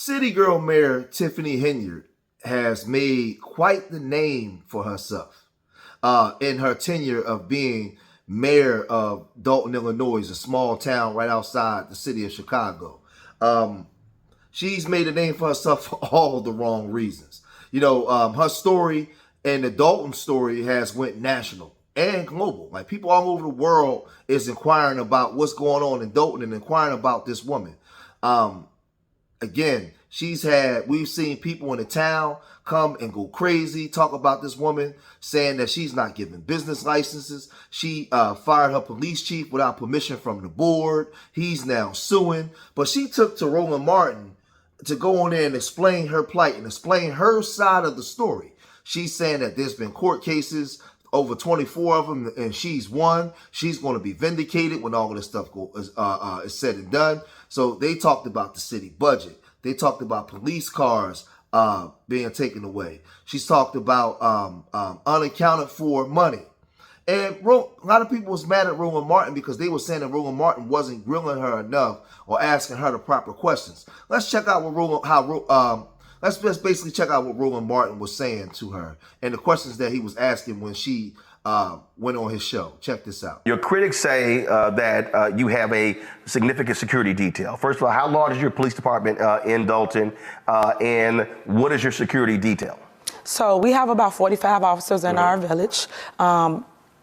City Girl Mayor Tiffany Henyard has made quite the name for herself in her tenure of being mayor of Dolton, Illinois, a small town right outside the city of Chicago. She's made a name for herself for all the wrong reasons. Her story and the Dolton story has went national and global. Like, people all over the world is inquiring about what's going on in Dolton and inquiring about this woman. Again, we've seen people in the town come and go crazy, talk about this woman, saying that she's not giving business licenses. She fired her police chief without permission from the board. He's now suing. But she took to Roland Martin to go on there and explain her plight and explain her side of the story. She's saying that there's been court cases, over 24 of them, and she's won. She's going to be vindicated when all of this stuff is said and done. So they talked about the city budget. They talked about police cars being taken away. She's talked about unaccounted for money. And a lot of people was mad at Roland Martin because they were saying that Roland Martin wasn't grilling her enough or asking her the proper questions. Let's check out let's just basically check out what Roland Martin was saying to her and the questions that he was asking when she went on his show. Check this out. Your critics say that you have a significant security detail. First of all, how large is your police department in Dolton, and what is your security detail? So we have about 45 officers in our village.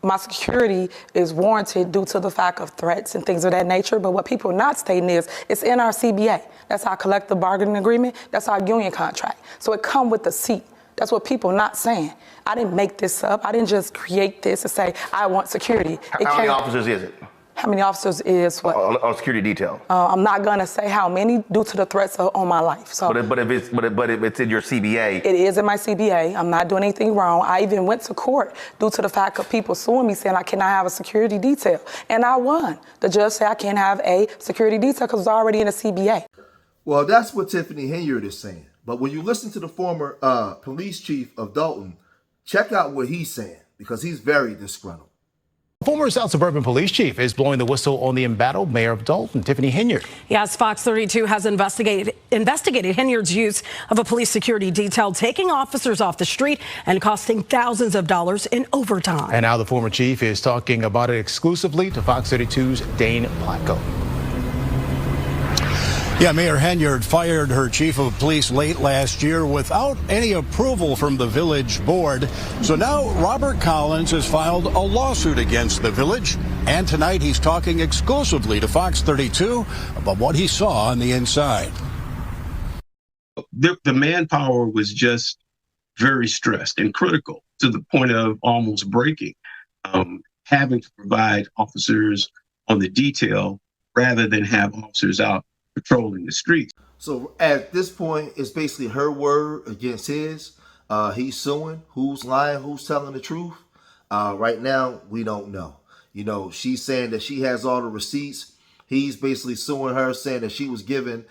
My security is warranted due to the fact of threats and things of that nature. But what people are not stating is it's in our CBA. That's our collective bargaining agreement. That's our union contract. So it comes with the seat. That's what people are not saying. I didn't make this up. I didn't just create this and say, I want security. How many officers is it? How many officers is what? On security detail. I'm not gonna say how many due to the threats on my life. So, but if it's in your CBA, it is in my CBA. I'm not doing anything wrong. I even went to court due to the fact of people suing me saying I cannot have a security detail, and I won. The judge said I can't have a security detail because it's already in a CBA. Well, that's what Tiffany Henyard is saying. But when you listen to the former police chief of Dolton, check out what he's saying because he's very disgruntled. Former South Suburban Police Chief is blowing the whistle on the embattled mayor of Dolton, Tiffany Henyard. Yes, Fox 32 has investigated Henyard's use of a police security detail, taking officers off the street and costing thousands of dollars in overtime. And now the former chief is talking about it exclusively to Fox 32's Dane Placco. Yeah, Mayor Henyard fired her chief of police late last year without any approval from the village board. So now Robert Collins has filed a lawsuit against the village. And tonight he's talking exclusively to Fox 32 about what he saw on the inside. The manpower was just very stressed and critical to the point of almost breaking, having to provide officers on the detail rather than have officers out patrolling the streets. So at this point, it's basically her word against his. He's suing. Who's lying? Who's telling the truth? Right now, we don't know. She's saying that she has all the receipts. He's basically suing her, saying that she was giving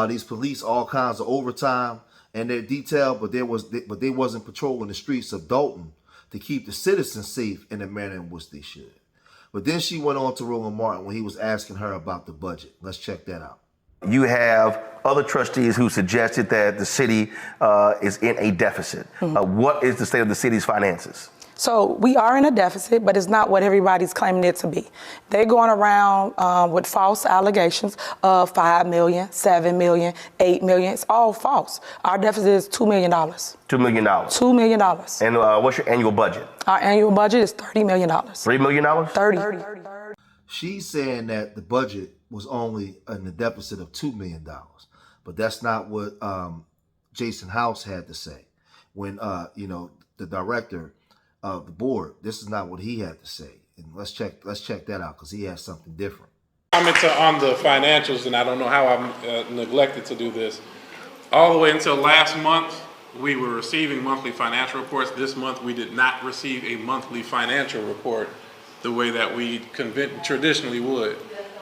these police all kinds of overtime and their detail, but they wasn't patrolling the streets of Dolton to keep the citizens safe in the manner in which they should. But then she went on to Roland Martin when he was asking her about the budget. Let's check that out. you have other trustees who suggested that the city is in a deficit. What is the state of the city's finances? So we are in a deficit, but it's not what everybody's claiming it to be. They're going around with false allegations of $5 million, $7 million, $8 million. It's all false. Our deficit is $2 million. $2 million. $2 million. And what's your annual budget? Our annual budget is $30 million. $3 million? 30. She's saying that the budget was only in the deficit of $2 million, but that's not what Jason House had to say when the director of the board. This is not what he had to say, and let's check that out because he has something different. Comment on the financials, and I don't know how I neglected to do this. All the way until last month, we were receiving monthly financial reports. This month, we did not receive a monthly financial report the way that we traditionally would.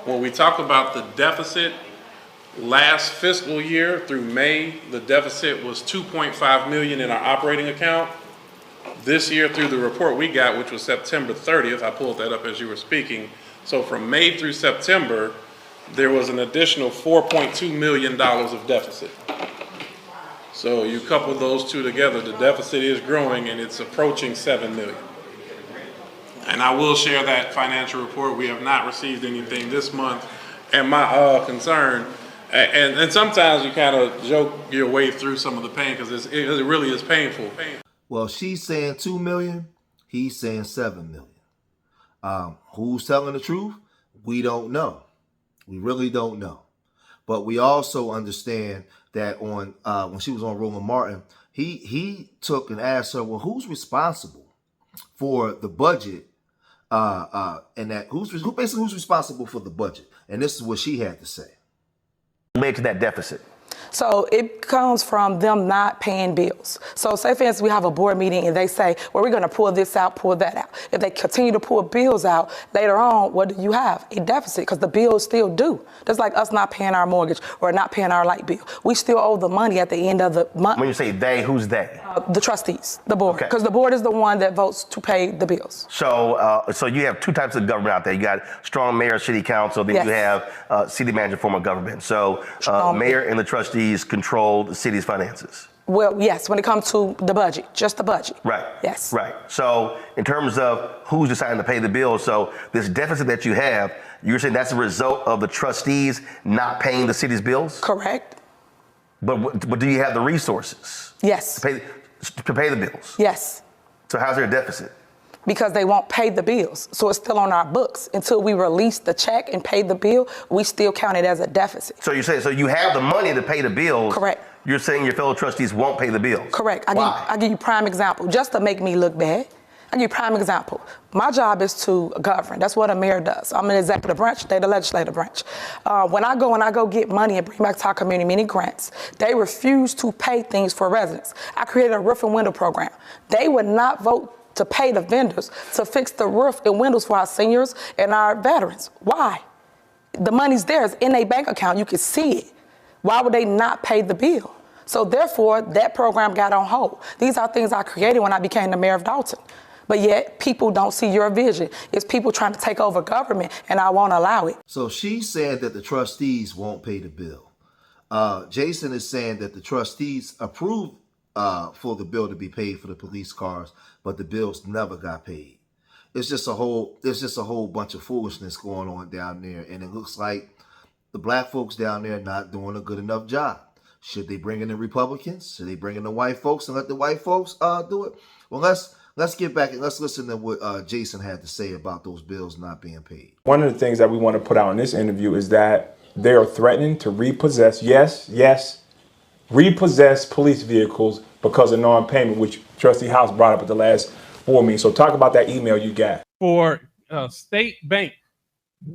When we talk about the deficit, last fiscal year through May, the deficit was $2.5 million in our operating account. This year, through the report we got, which was September 30th, I pulled that up as you were speaking. So from May through September, there was an additional $4.2 million of deficit. So you couple those two together, the deficit is growing and it's approaching $7 million. And I will share that financial report. We have not received anything this month. And my concern, and sometimes you kind of joke your way through some of the pain because it really is painful. Well, she's saying 2 million, he's saying 7 million. Who's telling the truth? We don't know. We really don't know. But we also understand that on when she was on Roland Martin, he took and asked her, well, who's responsible for the budget? And that who's responsible for the budget? And this is what she had to say. Led to that deficit. So it comes from them not paying bills. So say, for instance, we have a board meeting and they say, well, we're going to pull this out, pull that out. If they continue to pull bills out, later on, what do you have? A deficit, because the bills still due. Just like us not paying our mortgage or not paying our light bill. We still owe the money at the end of the month. When you say they, who's they? The trustees, the board, Okay. because the board is the one that votes to pay the bills. So so you have two types of government out there. You got strong mayor, city council, then Yes. you have city manager, form of government. So mayor and the trustees control the city's finances. Well, yes, when it comes to the budget, just the budget. Right. Yes. Right. So in terms of who's deciding to pay the bills, so this deficit that you have, you're saying that's a result of the trustees not paying the city's bills? Correct. But do you have the resources Yes. to pay the bills? Yes. So how's there a deficit? Because they won't pay the bills. So it's still on our books. Until we release the check and pay the bill, we still count it as a deficit. So you're saying, so you have the money to pay the bills. Correct. You're saying your fellow trustees won't pay the bills. Correct. Why? I'll give you prime example, just to make me look bad. I'll give you prime example. My job is to govern. That's what a mayor does. I'm an executive branch, they're the legislative branch. When I go get money and bring back to our community, many grants, they refuse to pay things for residents. I created a roof and window program. They would not vote to pay the vendors to fix the roof and windows for our seniors and our veterans. Why? The money's there, it's in a bank account, you can see it. Why would they not pay the bill? So therefore, that program got on hold. These are things I created when I became the mayor of Dolton. But yet, people don't see your vision. It's people trying to take over government, and I won't allow it. So she's saying that the trustees won't pay the bill. Jason is saying that the trustees approved for the bill to be paid for the police cars, but the bills never got paid. It's just a whole bunch of foolishness going on down there, and it looks like the black folks down there are not doing a good enough job. Should they bring in the Republicans? Should they bring in the white folks and let the white folks do it? Well, let's get back and let's listen to what Jason had to say about those bills not being paid. One of the things that we want to put out in this interview is that they are threatening to repossess, repossess police vehicles because of non-payment, which Trustee House brought up at the last board meeting. So talk about that email you got. For State Bank,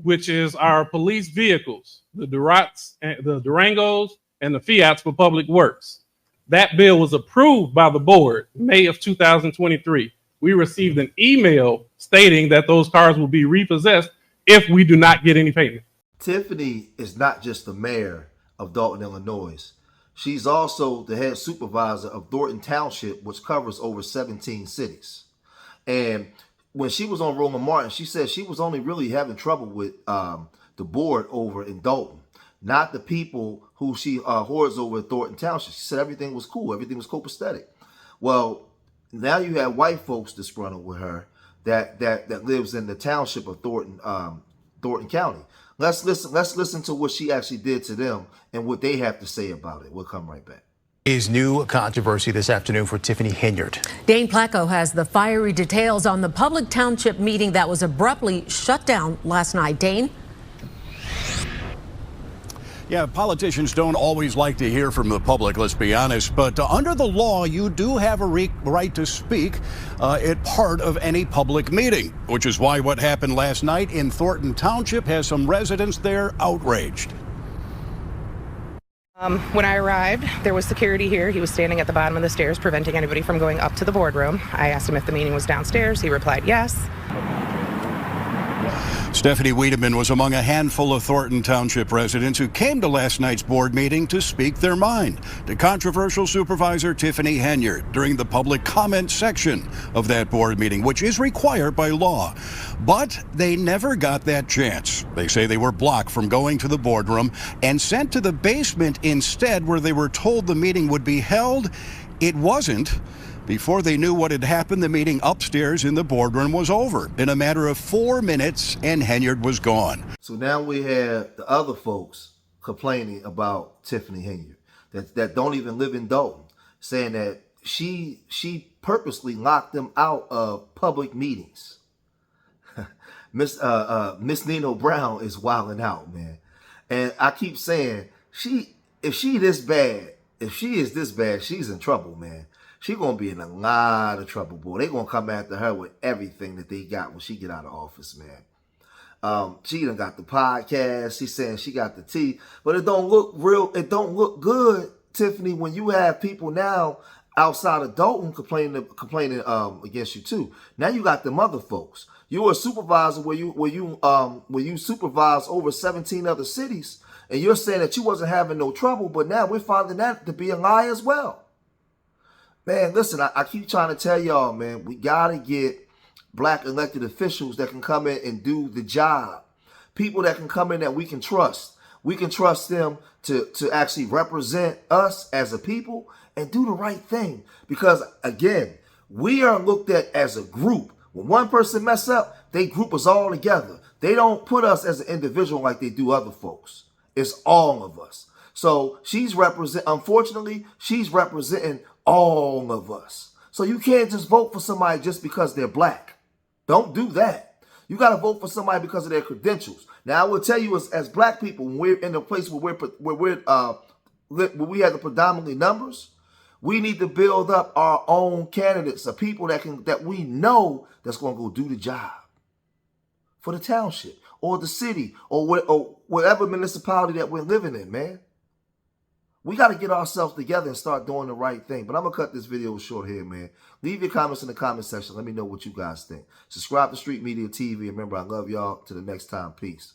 which is our police vehicles, the Durangos and the Fiats for Public Works. That bill was approved by the board May of 2023. We received an email stating that those cars will be repossessed if we do not get any payment. Tiffany is not just the mayor of Dolton, Illinois. She's also the head supervisor of Dolton Township, which covers over 17 cities. And when she was on Roland Martin, she said she was only really having trouble with the board over in Dolton, not the people who she hoards over at Dolton Township. She said everything was cool, everything was copacetic. Well, now you have white folks disgruntled with her that lives in the township of Dolton County. Let's listen to what she actually did to them and what they have to say about it. We'll come right back. Is new controversy this afternoon for Tiffany Henyard. Dane Placco has the fiery details on the public township meeting that was abruptly shut down last night. Dane? Yeah, politicians don't always like to hear from the public, let's be honest, but under the law, you do have a right to speak at part of any public meeting, which is why what happened last night in Thornton Township has some residents there outraged. When I arrived, there was security here. He was standing at the bottom of the stairs, preventing anybody from going up to the boardroom. I asked him if the meeting was downstairs. He replied yes. Stephanie Wiedemann was among a handful of Thornton Township residents who came to last night's board meeting to speak their mind to controversial Supervisor Tiffany Henyard during the public comment section of that board meeting, which is required by law. But they never got that chance. They say they were blocked from going to the boardroom and sent to the basement instead, where they were told the meeting would be held. It wasn't. Before they knew what had happened, the meeting upstairs in the boardroom was over in a matter of 4 minutes, and Henyard was gone. So now we have the other folks complaining about Tiffany Henyard that don't even live in Dolton, saying that she purposely locked them out of public meetings. Miss Nino Brown is wilding out, man. And I keep saying, if she is this bad, she's in trouble, man. She gonna be in a lot of trouble, boy. They gonna come after her with everything that they got when she get out of office, man. She done got the podcast. She's saying she got the tea, but it don't look real. It don't look good, Tiffany, when you have people now outside of Dolton complaining against you too. Now you got them other folks. You were a supervisor where you supervised over 17 other cities, and you're saying that you wasn't having no trouble, but now we're finding that to be a lie as well. Man, listen, I keep trying to tell y'all, man, we got to get black elected officials that can come in and do the job. People that can come in that we can trust. We can trust them to actually represent us as a people and do the right thing. Because, again, we are looked at as a group. When one person mess up, they group us all together. They don't put us as an individual like they do other folks. It's all of us. So unfortunately, she's representing all of us. So you can't just vote for somebody just because they're black. Don't do that. You got to vote for somebody because of their credentials. Now, I will tell you, as black people, when we're in a place where we have the predominantly numbers, we need to build up our own candidates of people that we know that's going to go do the job for the township or the city or whatever municipality that we're living in, man. We got to get ourselves together and start doing the right thing. But I'm going to cut this video short here, man. Leave your comments in the comment section. Let me know what you guys think. Subscribe to Street Media TV. And remember, I love y'all. Till the next time. Peace.